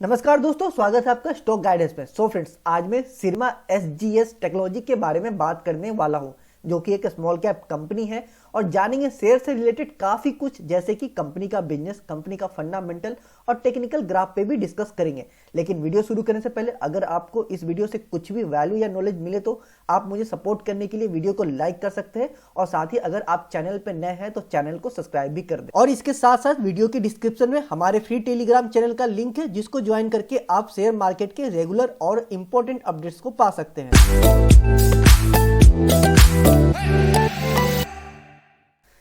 नमस्कार दोस्तों, स्वागत है आपका स्टॉक गाइडेंस में। फ्रेंड्स, आज मैं सिरमा एसजीएस टेक्नोलॉजी के बारे में बात करने वाला हूं, जो कि एक स्मॉल कैप कंपनी है और जानेंगे शेयर से रिलेटेड काफी कुछ, जैसे कि कंपनी का बिजनेस, कंपनी का फंडामेंटल और टेक्निकल ग्राफ पे भी डिस्कस करेंगे। लेकिन वीडियो शुरू करने से पहले अगर आपको इस वीडियो से कुछ भी वैल्यू या नॉलेज मिले तो आप मुझे सपोर्ट करने के लिए वीडियो को लाइक कर सकते हैं और साथ ही अगर आप चैनल पे नए हैं तो चैनल को सब्सक्राइब भी कर दें। और इसके साथ साथ वीडियो की डिस्क्रिप्शन में हमारे फ्री टेलीग्राम चैनल का लिंक है, जिसको ज्वाइन करके आप शेयर मार्केट के रेगुलर और इंपॉर्टेंट अपडेट्स को पा सकते हैं।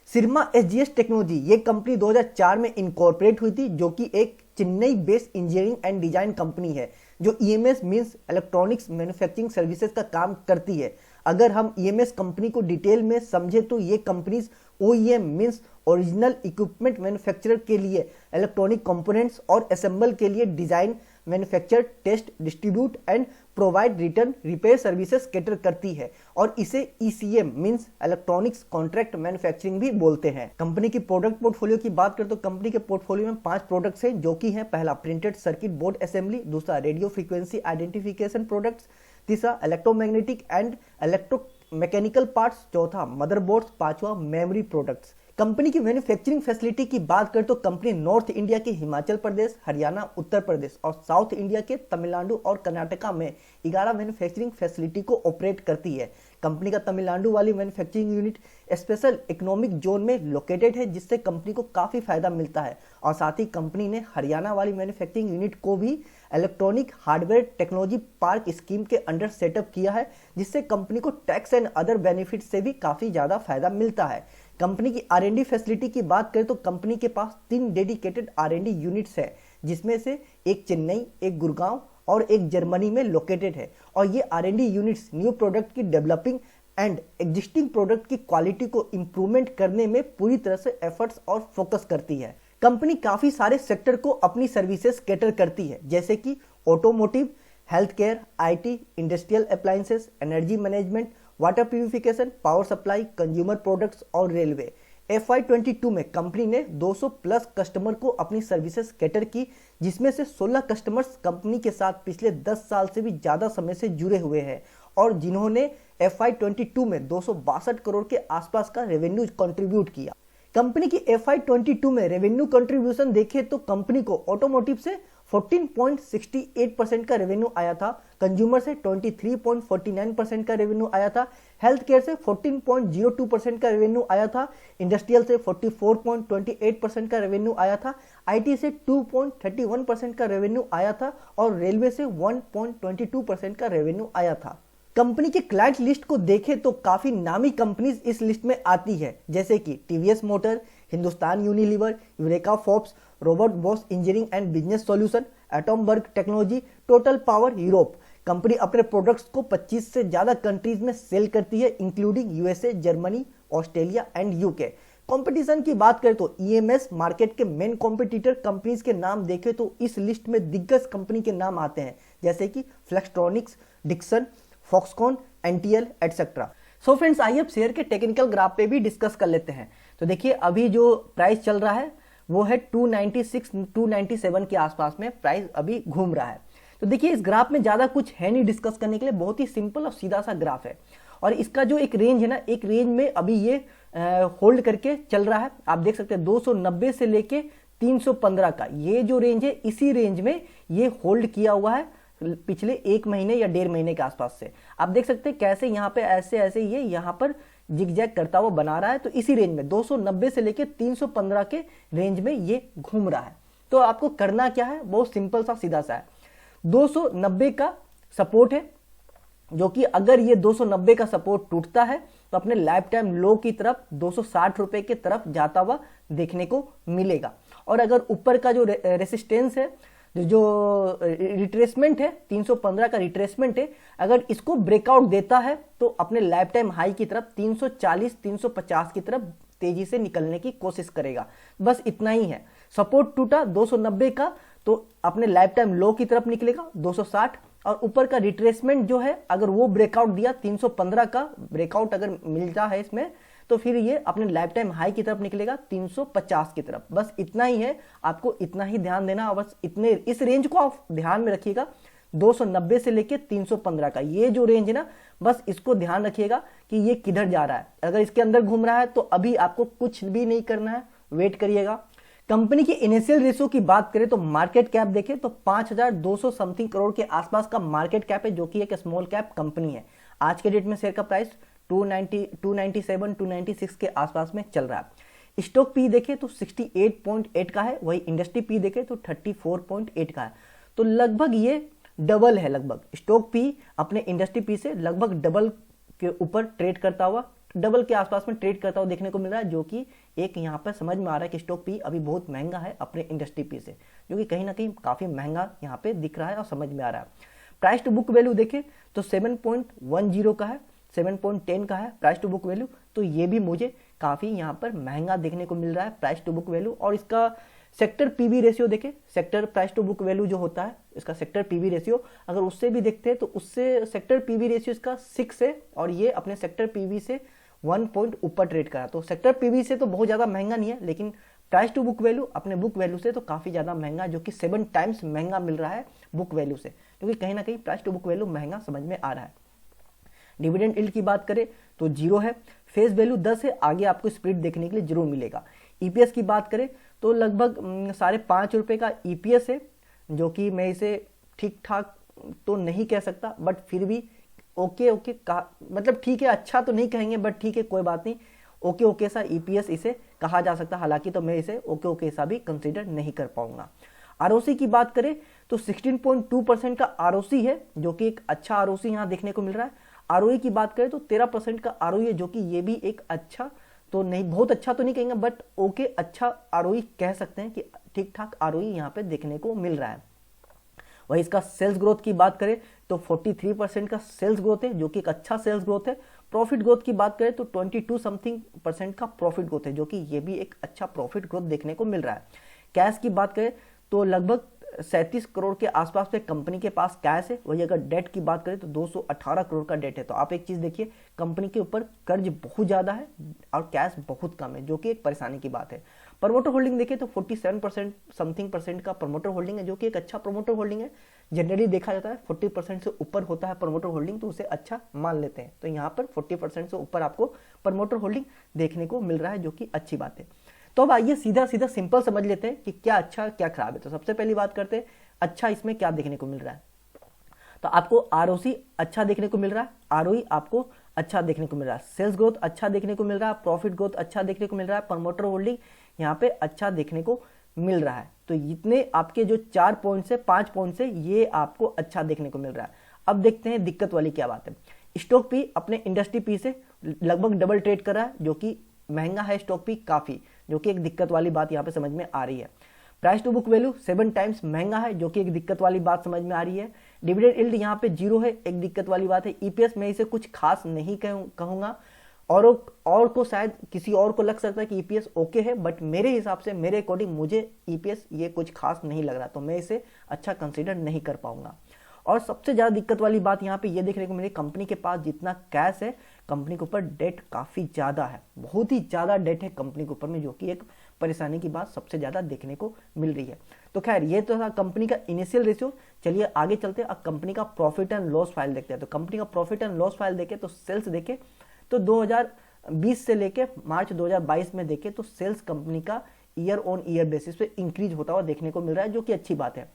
सिरमा एसजीएस टेक्नोलॉजी ये कंपनी 2004 में इनकॉर्पोरेट हुई थी, जो कि एक Chennai based engineering and design company है जो EMS means electronics manufacturing services का काम करती है। अगर हम ईएमएस कंपनी को डिटेल में समझे तो ये companies OEM means original equipment manufacturer के लिए इलेक्ट्रॉनिक कंपोनेंट्स और असेंबल के लिए design, manufacture, test, distribute and provide return repair services cater करती है और इसे ECM means electronics contract manufacturing भी बोलते हैं। कंपनी की प्रोडक्ट पोर्टफोलियो की बात करें तो कंपनी के पोर्टफोलियो में 5 प्रोडक्ट्स हैं, जो कि हैं पहला प्रिंटेड सर्किट बोर्ड असेंबली, दूसरा रेडियो फ्रीक्वेंसी आइडेंटिफिकेशन प्रोडक्ट्स, तीसरा electromagnetic and electro mechanical parts, चौथा मदरबोर्ड्स, पांचवा मेमोरी प्रोडक्ट्स। कंपनी की मैन्युफैक्चरिंग फैसिलिटी की बात करें तो कंपनी नॉर्थ इंडिया के हिमाचल प्रदेश, हरियाणा, उत्तर प्रदेश और साउथ इंडिया के तमिलनाडु और कर्नाटका में 11 मैन्युफैक्चरिंग फैसिलिटी को ऑपरेट करती है। कंपनी का तमिलनाडु वाली manufacturing unit special economic zone में लोकेटेड है, जिससे कंपनी को काफी फायदा मिलता है। और साथ ही कंपनी ने हरियाणा वाली मैन्युफैक्चरिंग यूनिट को भी electronic hardware technology park scheme के अंडर सेटअप किया है, जिससे कंपनी को टैक्स एंड अदर बेनिफिट से भी काफी ज्यादा फायदा मिलता है। कंपनी की आर&डी फैसिलिटी की बात करें तो कंपनी के पास 3 डेडिकेटेड आर&डी यूनिट्स है, जिसमें से एक चेन्नई, एक गुड़गांव और एक जर्मनी में लोकेटेड है। और ये आर&डी यूनिट्स न्यू प्रोडक्ट की डेवलपिंग एंड एग्जिस्टिंग प्रोडक्ट की क्वालिटी को इंप्रूवमेंट करने में पूरी तरह से एफर्ट्स और फोकस करती है। कंपनी काफी सारे सेक्टर को अपनी सर्विसेज कैटर करती है, जैसे कि automotive, health care, IT, industrial appliances, energy management, water purification, power supply, consumer products और रेलवे। FY22 में कंपनी ने 200 प्लस कस्टमर को अपनी सर्विसेज कैटर की, जिसमें से 16 कस्टमर्स कंपनी के साथ पिछले 10 साल से भी ज्यादा समय से जुड़े हुए हैं और जिन्होंने FY22 में 262 करोड़ के आसपास का रेवेन्यू कंट्रीब्यूट किया। कंपनी की FY22 में रेवेन्यू कंट्रीब्यूशन देखें तो कंपनी को ऑटोमोटिव से 14.68% का रेवेन्यू आया था, कंज्यूमर से 23.49% का रेवेन्यू आया था, हेल्थ केयर से 14.02% का रेवेन्यू आया था, इंडस्ट्रियल से 44.28% का रेवेन्यू आया था, आईटी से 2.31% का रेवेन्यू आया था और रेलवे से 1.22% का रेवेन्यू आया था। कंपनी के क्लाइंट लिस्ट को देखें तो काफी नामी कंपनीज इस लिस्ट में आती है, जैसे कि TVS motor, Hindustan Unilever, Eureka Forbes, Robert Bosch engineering and business solution, Atomberg technology, total power Europe. Company अपने प्रोडक्ट्स को 25 से ज्यादा कंट्रीज में सेल करती है, including USA, Germany, Australia and UK. Competition की बात करें तो ईएमएस मार्केट के मेन कॉम्पिटिटर कंपनीज के नाम देखें तो इस लिस्ट में दिग्गज कंपनी के नाम आते हैं, जैसे कि Flextronics, Dixon, Foxconn, NTL et cetera. Friends, आइए अब शेयर के टेक्निकल ग्राफ पे भी डिस्कस कर लेते हैं। तो देखिए, अभी जो प्राइस चल रहा है वो है 296 297 के आसपास में प्राइस अभी घूम रहा है। तो देखिए, इस ग्राफ में ज्यादा कुछ है नहीं डिस्कस करने के लिए, बहुत ही सिंपल और सीधा सा ग्राफ है। और इसका जो एक रेंज है ना, एक रेंज में अभी ये होल्ड करके चल रहा है। आप देख सकते हैं 290 से लेके 315 का ये जो रेंज है, इसी रेंज में ये होल्ड किया हुआ है पिछले 1 महीने या 1.5 महीने के आसपास से। आप देख सकते हैं कैसे यहाँ पे ऐसे ये यहाँ पर जिगजैग करता हुआ बना रहा है। तो इसी रेंज में 290 से लेके 315 के रेंज में ये घूम रहा है। तो आपको करना क्या है, बहुत सिंपल सा सीधा सा है। 290 का सपोर्ट है, जो कि अगर ये 290 का सपोर्ट टूटता है तो अपने लाइफ टाइम लो की तरफ 260 रुपए की तरफ जाता हुआ देखने को मिलेगा। और अगर ऊपर का जो रेसिस्टेंस है, जो रिट्रेसमेंट है, 315 का रिट्रेसमेंट है, अगर इसको ब्रेकआउट देता है तो अपने लाइफ टाइम हाई की तरफ 340 350 की तरफ तेजी से निकलने की कोशिश करेगा। बस इतना ही है। सपोर्ट टूटा 290 का तो अपने लाइफ टाइम लो की तरफ निकलेगा 260, और ऊपर का रिट्रेसमेंट जो है अगर वो ब्रेकआउट दिया 315 का ब्रेकआउट अगर मिलता है इसमें, तो फिर ये अपने लाइफ टाइम हाई की तरफ निकलेगा 350 की तरफ। बस इतना ही है, आपको इतना ही ध्यान देना, और बस इतने इस रेंज को आप ध्यान में रखिएगा। 290 से लेके 315 का ये जो रेंज है ना, बस इसको ध्यान रखिएगा कि ये किधर जा रहा है। अगर इसके अंदर घूम रहा है तो अभी आपको कुछ भी नहीं करना है, वेट करिएगा। कंपनी की इनिशियल रेशियो की बात करें तो मार्केट कैप देखें तो 5200 समथिंग करोड़ के आसपास का मार्केट कैप है, जो कि एक स्मॉल कैप कंपनी है। आज के डेट में शेयर का प्राइस 297 296 के आसपास में चल रहा है। स्टॉक पी देखे तो 68.8 का है, वही इंडस्ट्री पी देखे तो 34.8 का है। तो लगभग ये डबल है, लगभग स्टॉक पी अपने इंडस्ट्री पी से लगभग डबल के ऊपर ट्रेड करता हुआ, डबल के आसपास में ट्रेड करता हुआ देखने को मिल रहा है, जो कि एक यहाँ पर समझ में आ रहा है कि स्टॉक पी अभी बहुत महंगा है अपने इंडस्ट्री पी से, जो कि कहीं ना कहीं काफी महंगा यहाँ पे दिख रहा है और समझ में आ रहा है। प्राइस टू बुक वैल्यू देखें तो 7.10 का है, 7.10 का है प्राइस टू बुक वैल्यू। तो ये भी मुझे काफी यहाँ पर महंगा देखने को मिल रहा है प्राइस टू बुक वैल्यू। और इसका सेक्टर पीवी रेशियो देखें, sector price to book value जो होता है इसका सेक्टर पीवी रेशियो, अगर उससे भी देखते हैं तो उससे सेक्टर पीवी रेशियो इसका 6 है, और ये अपने सेक्टर पीवी से 1 पॉइंट ऊपर ट्रेड करा। तो सेक्टर पीवी से तो बहुत ज्यादा महंगा नहीं है, लेकिन प्राइस टू बुक वैल्यू अपने बुक वैल्यू से तो काफी ज्यादा महंगा, जो कि 7 टाइम्स महंगा मिल रहा है बुक वैल्यू से, क्योंकि कहीं ना कहीं प्राइस टू बुक वैल्यू महंगा समझ में आ रहा है। डिविडेंड यील्ड की बात करें तो 0 है, फेस वैल्यू 10 है, आगे आपको स्प्लिट देखने के लिए जरूर मिलेगा। ईपीएस की बात करें तो लगभग 5.5 रुपए का ईपीएस है, जो कि मैं इसे ठीक ठाक तो नहीं कह सकता, बट फिर भी ओके मतलब ठीक है, अच्छा तो नहीं कहेंगे बट ठीक है, कोई बात नहीं, ओके सा ईपीएस इसे कहा जा सकता है। हालांकि तो मैं इसे ओके सा भी कंसीडर नहीं कर पाऊंगा। आरओसी की बात करें तो 16.2% का आरओसी है, जो कि एक अच्छा आरओसी यहाँ देखने को मिल रहा है। आरओई की बात करें तो 13% का आरओई है, जो कि ये भी एक अच्छा तो नहीं, बहुत अच्छा तो नहीं कहेंगे बट ओके अच्छा आरओई कह सकते हैं कि ठीक ठाक आरओई यहाँ पे देखने को मिल रहा है। वही इसका सेल्स ग्रोथ की बात करें तो 43% का सेल्स ग्रोथ है, जो कि एक अच्छा सेल्स ग्रोथ है। प्रॉफिट ग्रोथ की बात करें तो 22 समथिंग % का प्रॉफिट ग्रोथ है, जो कि ये भी एक अच्छा प्रॉफिट ग्रोथ देखने को मिल रहा है। कैश की बात करें तो लगभग 37 करोड़ के आसपास पे कंपनी के पास कैश है। वही अगर डेट की बात करें तो 218 करोड़ का डेट है। तो आप एक चीज देखिए, कंपनी के ऊपर कर्ज बहुत ज्यादा है और कैश बहुत कम है, जो कि एक परेशानी की बात है। प्रमोटर होल्डिंग देखिए तो 47% समथिंग % का प्रमोटर होल्डिंग है, जो कि एक अच्छा प्रमोटर होल्डिंग है। जनरली देखा जाता है 40% से ऊपर होता है प्रमोटर होल्डिंग, तो उसे अच्छा मान लेते हैं। तो यहाँ पर 40% से ऊपर आपको प्रमोटर होल्डिंग देखने को मिल रहा है, जो कि अच्छी बात है। तो अब आइए सीधा सिंपल समझ लेते हैं कि क्या अच्छा क्या खराब है। तो सबसे पहली बात करते हैं अच्छा इसमें क्या देखने को मिल रहा है। तो आपको आरओसी अच्छा देखने को मिल रहा है, आरओई आपको अच्छा देखने को मिल रहा है, सेल्स ग्रोथ अच्छा देखने को मिल रहा है, प्रॉफिट ग्रोथ अच्छा देखने को मिल रहा है, प्रमोटर होल्डिंग यहाँ पे अच्छा देखने को मिल रहा है। तो इतने आपके जो 4 पॉइंट से 5 पॉइंट से ये आपको अच्छा देखने को मिल रहा है। अब देखते हैं दिक्कत वाली क्या बात है। स्टॉक पी अपने इंडस्ट्री पी से लगभग डबल ट्रेड कर रहा है, जो कि महंगा है स्टॉक पी काफी, जो कि एक दिक्कत वाली बात यहाँ पे समझ में आ रही है। Price to book value 7 times महंगा है, जो कि एक दिक्कत वाली बात समझ में आ रही है। डिविडेंड यील्ड यहाँ पे 0 है, एक दिक्कत वाली बात है। ईपीएस में इसे कुछ खास नहीं कहूंगा, और को शायद किसी और को लग सकता है कि ईपीएस ओके है, बट मेरे हिसाब से मेरे अकॉर्डिंग मुझे ईपीएस ये कुछ खास नहीं लग रहा, तो मैं इसे अच्छा कंसीडर नहीं कर पाऊंगा। और सबसे ज्यादा दिक्कत वाली बात यहाँ पे ये देखने को मिली, कंपनी के पास जितना कैश है, कंपनी के ऊपर डेट काफी ज्यादा है, बहुत ही ज्यादा डेट है कंपनी के ऊपर में, जो कि एक परेशानी की बात सबसे ज्यादा देखने को मिल रही है। तो खैर ये तो था कंपनी का इनिशियल रेशियो। चलिए आगे चलते हैं, अब कंपनी का प्रॉफिट एंड लॉस फाइल देखते हैं। तो कंपनी का प्रॉफिट एंड लॉस फाइल देखे तो सेल्स देखे तो 2020 से लेके मार्च 2022 में देखे तो सेल्स कंपनी का ईयर ऑन ईयर बेसिस पे इंक्रीज होता हुआ देखने को मिल रहा है, जो कि अच्छी बात है।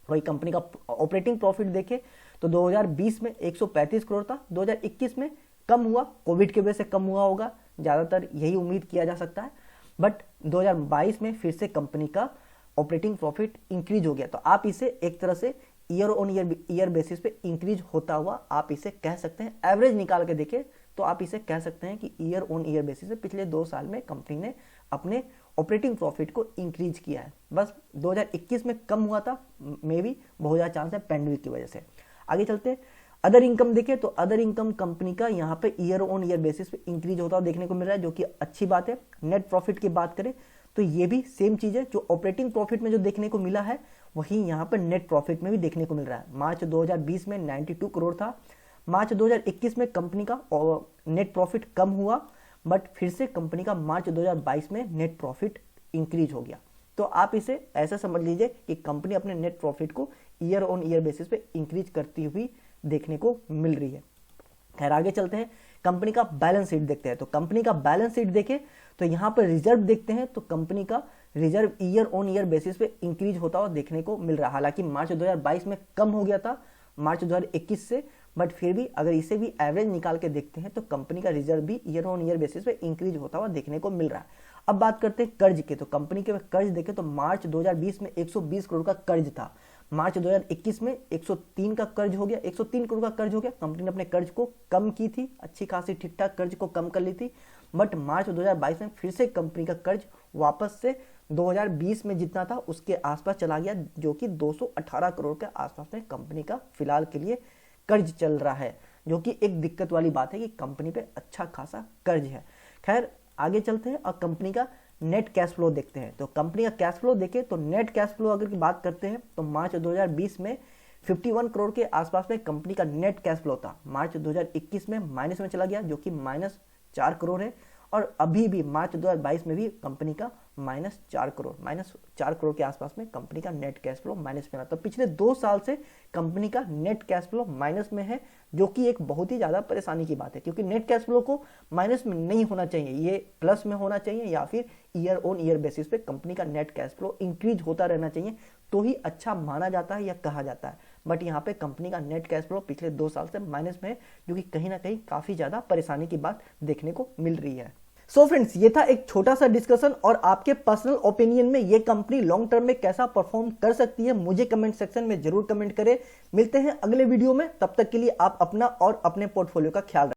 वही कंपनी का ऑपरेटिंग प्रॉफिट देखे तो 2020 में 135 करोड़ था, 2021 में कम हुआ, कोविड की वजह से कम हुआ होगा, ज्यादातर यही उम्मीद किया जा सकता है। बट 2022 में फिर से कंपनी का ऑपरेटिंग प्रॉफिट इंक्रीज हो गया। तो आप इसे एक तरह से ईयर ऑन ईयर बेसिस पे इंक्रीज होता हुआ आप इसे कह सकते हैं। एवरेज निकाल के देखें तो आप इसे कह सकते हैं कि ईयर ऑन ईयर बेसिस पे पिछले 2 साल में कंपनी ने अपने ऑपरेटिंग प्रॉफिट को इंक्रीज किया है। बस 2021 में कम हुआ था, मे भी बहुत ज्यादा चांस है पैंडेमिक की वजह से। आगे चलते हैं, अदर इनकम देखें तो अदर इनकम कंपनी का यहाँ पे ईयर ऑन ईयर बेसिस पे इंक्रीज होता हुआ देखने को मिल रहा है, जो कि अच्छी बात है। नेट प्रॉफिट की बात करें तो ये भी सेम चीज है, जो ऑपरेटिंग प्रॉफिट में जो देखने को मिला है वही यहाँ पर नेट प्रॉफिट में भी देखने को मिल रहा है। मार्च 2020 में 92 करोड़ था, मार्च 2021 में कंपनी का नेट प्रॉफिट कम हुआ, बट फिर से कंपनी का मार्च 2022 में नेट प्रॉफिट इंक्रीज हो गया। तो आप इसे ऐसा समझ लीजिए कि कंपनी अपने नेट प्रॉफिट को ईयर ऑन ईयर बेसिस पे इंक्रीज करती हुई देखने को मिल रही है। खैर आगे चलते हैं, कंपनी का बैलेंस शीट देखते हैं। तो कंपनी का बैलेंस शीट देखें तो यहाँ पर रिजर्व देखते हैं तो कंपनी का reserve year on year basis पे इंक्रीज होता हुआ देखने को मिल रहा है। हालांकि मार्च 2022 में कम हो गया था मार्च 2021 से, बट फिर भी अगर इसे भी एवरेज निकाल के देखते हैं तो कंपनी का रिजर्व भी ईयर ऑन ईयर बेसिस पे इंक्रीज होता हुआ देखने को मिल रहा है। अब बात करते हैं कर्ज के। तो कंपनी के कर्ज देखें तो मार्च 2020 में 120 करोड़ का कर्ज था, मार्च 2021 में 103 का कर्ज हो गया, 103 करोड़ का कर्ज हो गया। कंपनी ने अपने कर्ज को कम की थी, अच्छी खासी ठीक ठाक कर्ज को कम कर ली थी, बट मार्च 2022 में फिर से कंपनी का कर्ज वापस से 2020 में जितना था उसके आसपास चला गया, जो कि 218 करोड़ के आसपास में कंपनी का फिलहाल के लिए कर्ज चल रहा है, जो कि एक दिक्कत वाली बात है कि कंपनी पे अच्छा खासा कर्ज है। खैर आगे चलते हैं और कंपनी का नेट कैश फ्लो देखते हैं। तो कंपनी का कैश फ्लो देखें तो नेट कैश फ्लो अगर की बात करते हैं तो मार्च 2020 में 51 करोड़ के आसपास में कंपनी का नेट कैश फ्लो था, मार्च 2021 में माइनस में चला गया जो कि -4 करोड़ है, और अभी भी मार्च 2022 में भी कंपनी का -4 करोड़ के आसपास में कंपनी का नेट कैश फ्लो माइनस में रहा। तो पिछले 2 साल से कंपनी का नेट कैश फ्लो माइनस में है, जो कि एक बहुत ही ज्यादा परेशानी की बात है, क्योंकि नेट कैश फ्लो को माइनस में नहीं होना चाहिए, ये प्लस में होना चाहिए या फिर ईयर ऑन ईयर बेसिस पे कंपनी का नेट कैश फ्लो इंक्रीज होता रहना चाहिए, तो ही अच्छा माना जाता है या कहा जाता है। बट यहाँ पे कंपनी का नेट कैश फ्लो पिछले 2 साल से माइनस में है, जो कि कहीं ना कहीं काफी ज्यादा परेशानी की बात देखने को मिल रही है। सो फ्रेंड्स, ये था एक छोटा सा डिस्कशन, और आपके पर्सनल ओपिनियन में ये कंपनी लॉन्ग टर्म में कैसा परफॉर्म कर सकती है मुझे कमेंट सेक्शन में जरूर कमेंट करें। मिलते हैं अगले वीडियो में, तब तक के लिए आप अपना और अपने पोर्टफोलियो का ख्याल रखें।